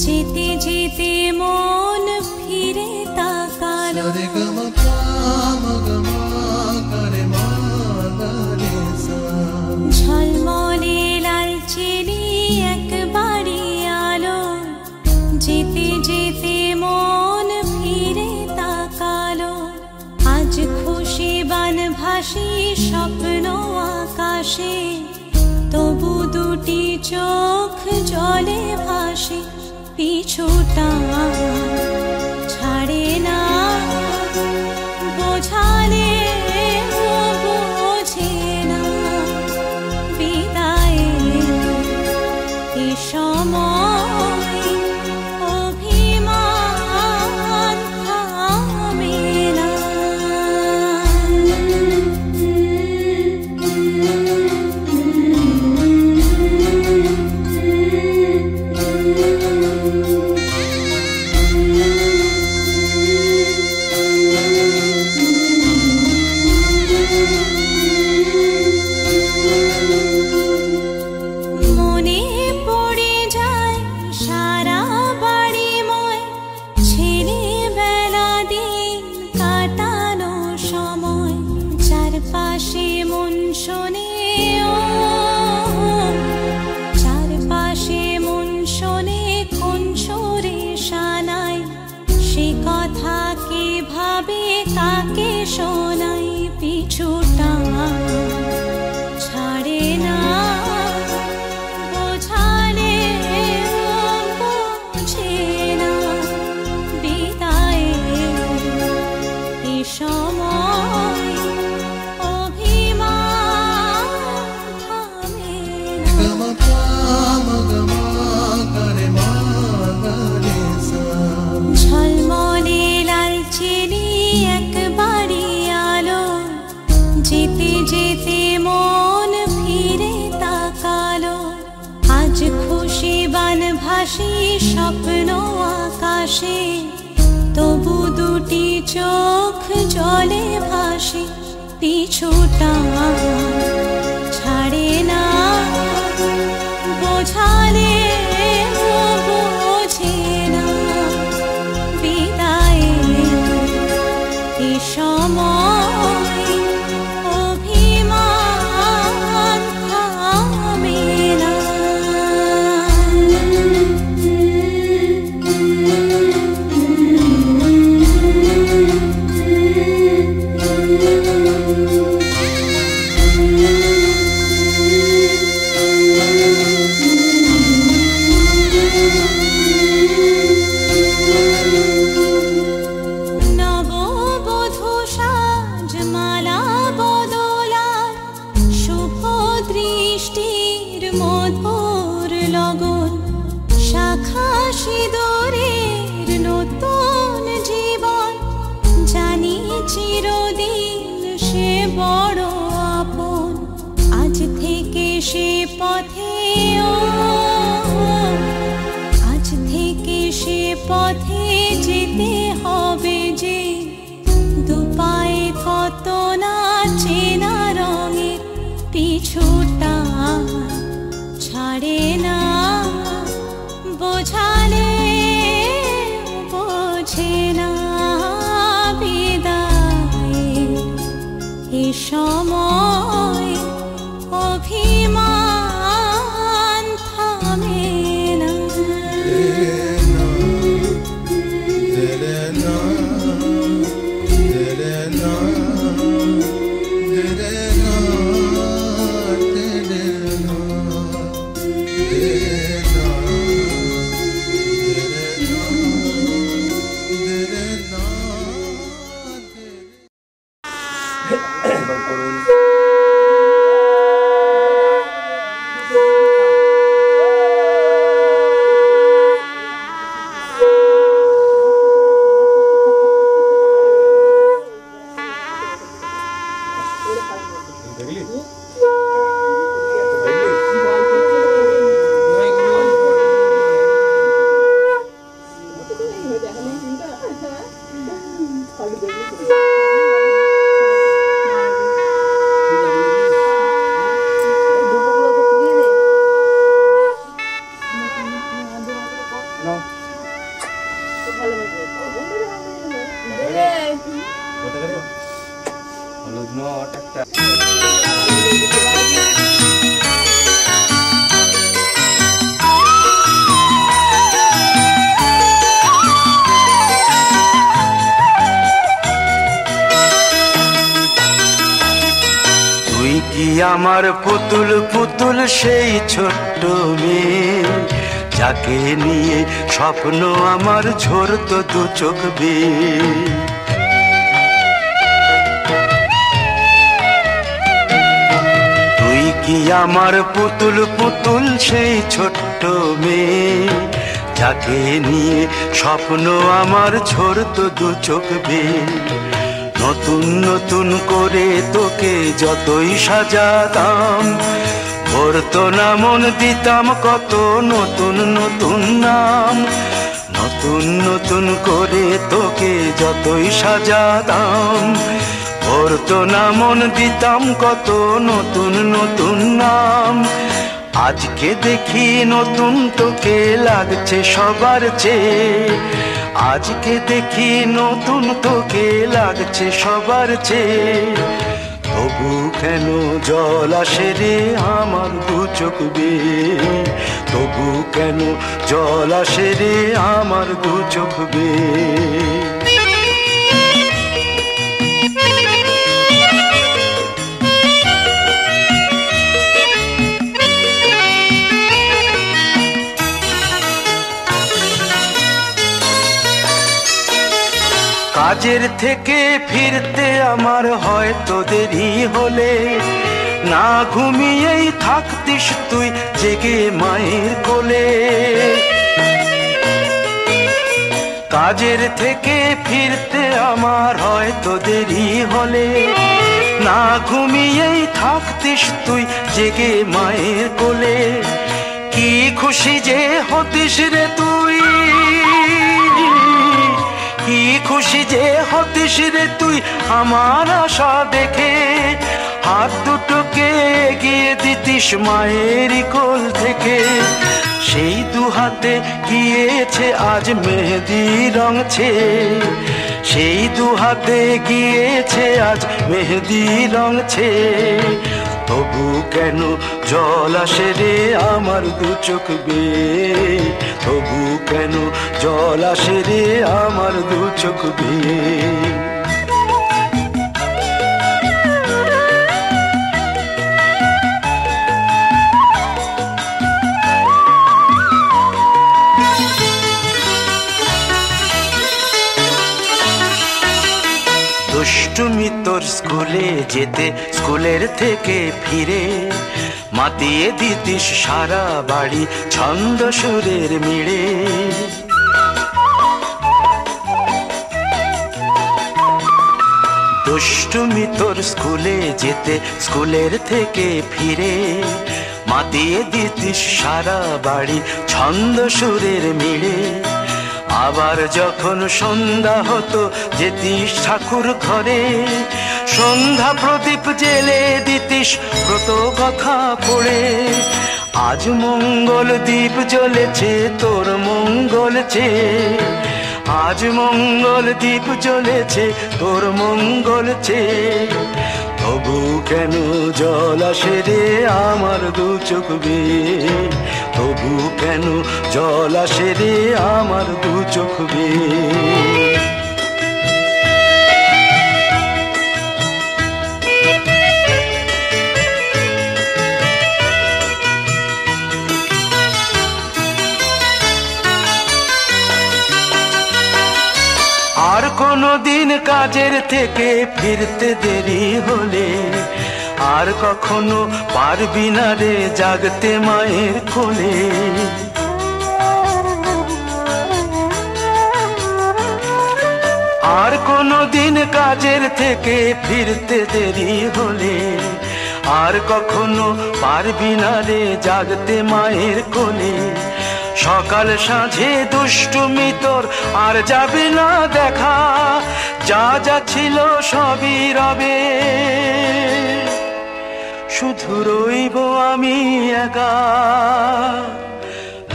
যেতে যেতে মন ফিরে তাকালো ঝলমলে লালচেলি একবারই আলো যেতে যেতে মন ফিরে তাকালো আজ খুশি বানভাসী স্বপ্ন আকাশে তবু দুটি চোখ জলে ভাসে পিছুটা ছাড়ে না বোঝালে বোঝে না বিদায়ে এ সময় অভিমান থামে না শোনাই পিছুটা ছাড়ে না বোঝালে বোঝে না বিদায়ে এ সময় অভিমান থামে না ঝলমলে লালচেলি একবারই আলো যেতে যেতে মন ফিরে তাকালো আজ খুশি বানভাসী স্বপ্ন আকাশে তবু দুটি চোখ জলে ভাসে পিছুটা ছাড়ে না বোঝালে বোঝে না বিদায়ে এ সময় অভিমান থামে না মধুর লগন শাখা সিঁদুরের নতুন জীবন জানি চিরদিন সে বড় আপন আজ থেকে সে পথে আজ থেকে সে পথে যেতে হবে যে দুপায়ে কত না চেনা রঙের পিছুটা ছাড়ে না বোঝালে বোঝে না বিদায়ে এ সময় অভিমান থামে না No. হলুদ নোট একটা। তুই কি আমার পুতুল পুতুল সেই ছোট্ট মেয়ে, যাকে নিয়ে স্বপ্ন আমার ঝরতো দু চোখ বেয়ে। তুই কি আমার পুতুল পুতুল সেই ছোট্ট মেয়ে, যাকে নিয়ে স্বপ্ন আমার ঝরতো দু চোখ বেয়ে। নতুন নতুন করে তোকে যতই সাজাতাম, ভরতো না মন দিতাম কত নতুন নতুন নাম। নতুন নতুন করে তোকে যতই সাজাতাম, ভরতো না মন দিতাম কত নতুন নতুন নাম। আজকে দেখি নতুন তোকে লাগছে সবার চেয়ে, আজকে দেখি নতুন তোকে লাগছে সবার চেয়ে। তবু কেন জল আসে রে আমার দু চোখ বেয়ে, তবু কেন জল আসে রে আমার দু চোখ বেয়ে। কাজের থেকে ফিরতে আমার হয়তো দেরি হলে, না ঘুমিয়েই থাকতিস তুই জেগে মায়ের কোলে। কাজের থেকে ফিরতে আমার হয়তো দেরি হলে, না ঘুমিয়েই থাকতিস তুই জেগে মায়ের কোলে। কি খুশি যে হতিস রে তুই, কি খুশি যে হতিস রে তুই আমার আশা দেখে। হাত দুটোকে এগিয়ে দিতিস মায়ের কোল থেকে, সেই দু হাতে গিয়েছে আজ মেহেদি রং ছেয়ে। সেই দু হাতে গিয়েছে আজ মেহেদি রং ছেয়ে। তবু কেন জল আসে রে আমার দু চোখ বেয়ে, তবু কেন জল আসে রে আমার দু চোখ বেয়ে। দুষ্টুমি তোর স্কুলে যেতে, স্কুলের থেকে ফিরে মাতিয়ে দিতিস সারা বাড়ি ছন্দ সুরের মিড়ে। দুষ্টুমি তোর স্কুলে যেতে, স্কুলের থেকে ফিরে মাতিয়ে দিতিস সারা বাড়ি ছন্দ সুরের মিড়ে। আবার যখন সন্ধ্যা হতো যেতিস ঠাকুর ঘরে, সন্ধ্যা প্রদীপ জেলে দিতিস ব্রত কথা পড়ে। আজ মঙ্গল দ্বীপ জ্বলেছে তোর মঙ্গল চেয়ে, আজ মঙ্গল দ্বীপ জ্বলেছে তোর মঙ্গল চেয়ে। তবু কেন জল আসে রে আমার দু চোখ বেয়ে, তবু কেন জল আসে রে আমার দু চোখ বেয়ে। আর কোনো দিন কাজের থেকে ফিরতে দেরি হলে, আর কখনো পারবি না রে জাগতে মায়ের কোলে। আর কোনো দিন কাজের থেকে ফিরতে দেরি হলে, আর কখনো পারবি না রে জাগতে মায়ের কোলে। সকাল সাঁঝে দুষ্টুমি তোর আর যাবে না দেখা, যা যা ছিল সবই রবে, শুধু রইব আমি একা।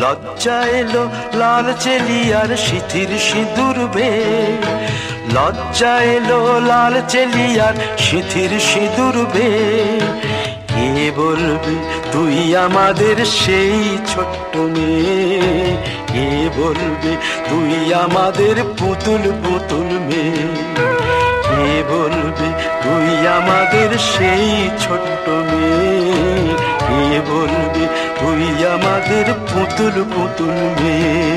লজ্জা এলো লাল চেলিয়ার সিথির সিঁদুর বে, লজ্জা এলো লাল চেলিয়ার সিঁথির সিঁদুর বে। কে বলবে তুই আমাদের সেই ছোট্ট মেয়ে, কে বলবে তুই আমাদের পুতুল পুতুল মেয়ে, কে বলবে তুই আমাদের সেই ছোট্ট মেয়ে, কে বলবে তুই আমাদের পুতুল পুতুল মেয়ে।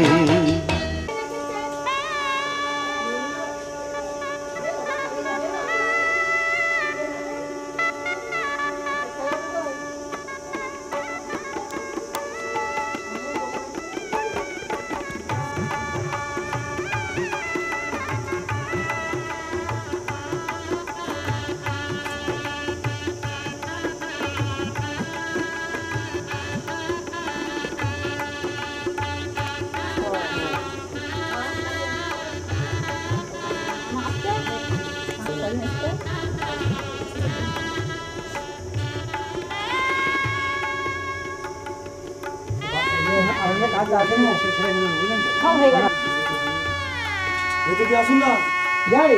আসুন না যাই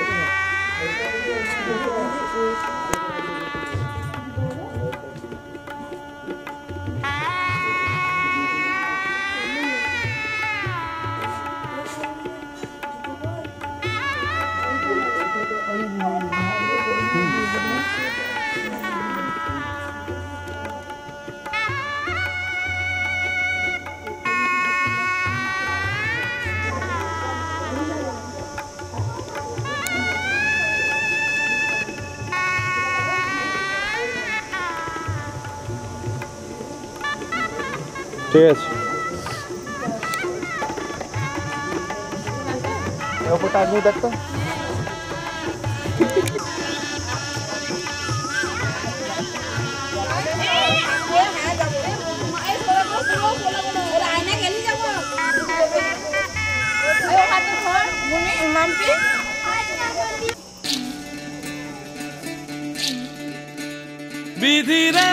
ঠিক আছে। ওপরটা আদমি দেখতো বিধি রে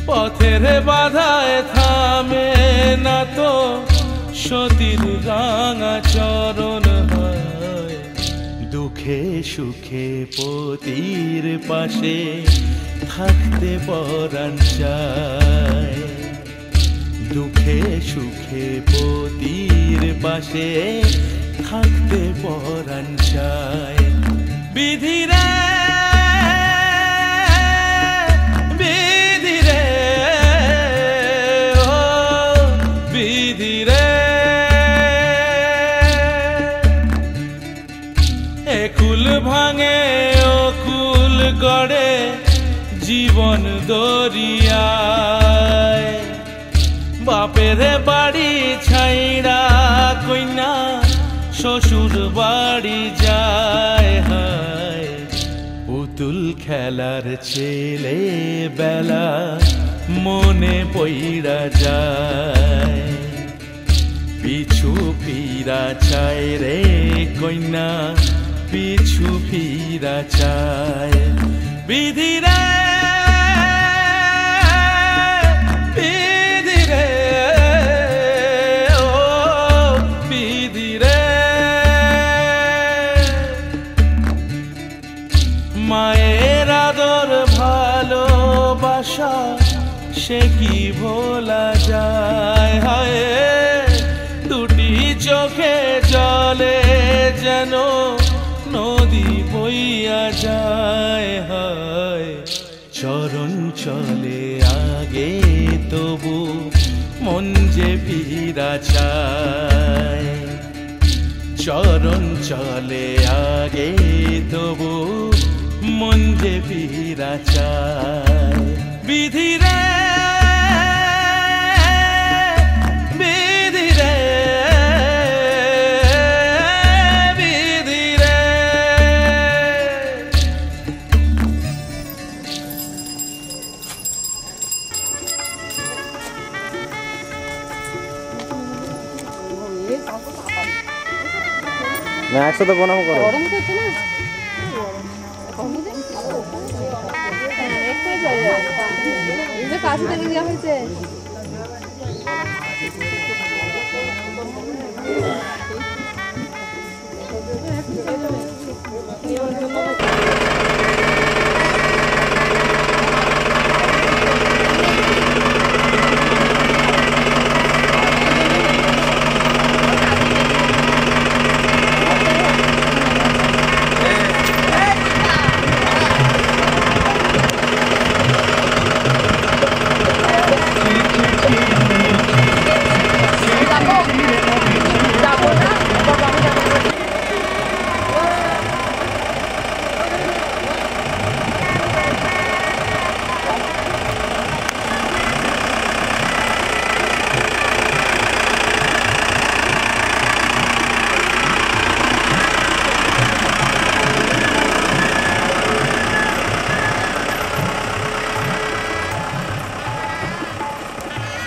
পথের বাধায় থামে না তো সতীর রাঙা চরণ হয়। দুঃখে সুখে পতির পাশে থাকতে পরাণ চায়, দুঃখে সুখে পতির পাশে থাকতে পরাণ চায়। বিধি রে ভাঙে অকুল গড়ে জীবন দরিয়ায়, বাপের বাড়ি ছাইড়া কইনা শ্বশুর বাড়ি যায়। হায় পুতুল খেলার ছেলে বেলা মনে পইড়া যায়, পিছু ফিরা চায় রে কইনা পিছু ফিরা চায়। বিধি রে বিধি রে ও বিধি রে, মায়ের আদর ভালোবাসা সে কি ভোলা যায়। হায় দুটি চোখে জলে যেন নদী বইয়া যায়। হায় চরণ চলে আগে তবু মন যে ফিরা চায়, চরণ চলে আগে তবু মন যে ফিরা চায়। বিধি রে না একসাথে প্রণাম করো। গরম করছে না একটু চলে যাবে এই যে কাছে থেকে দেওয়া হয়েছে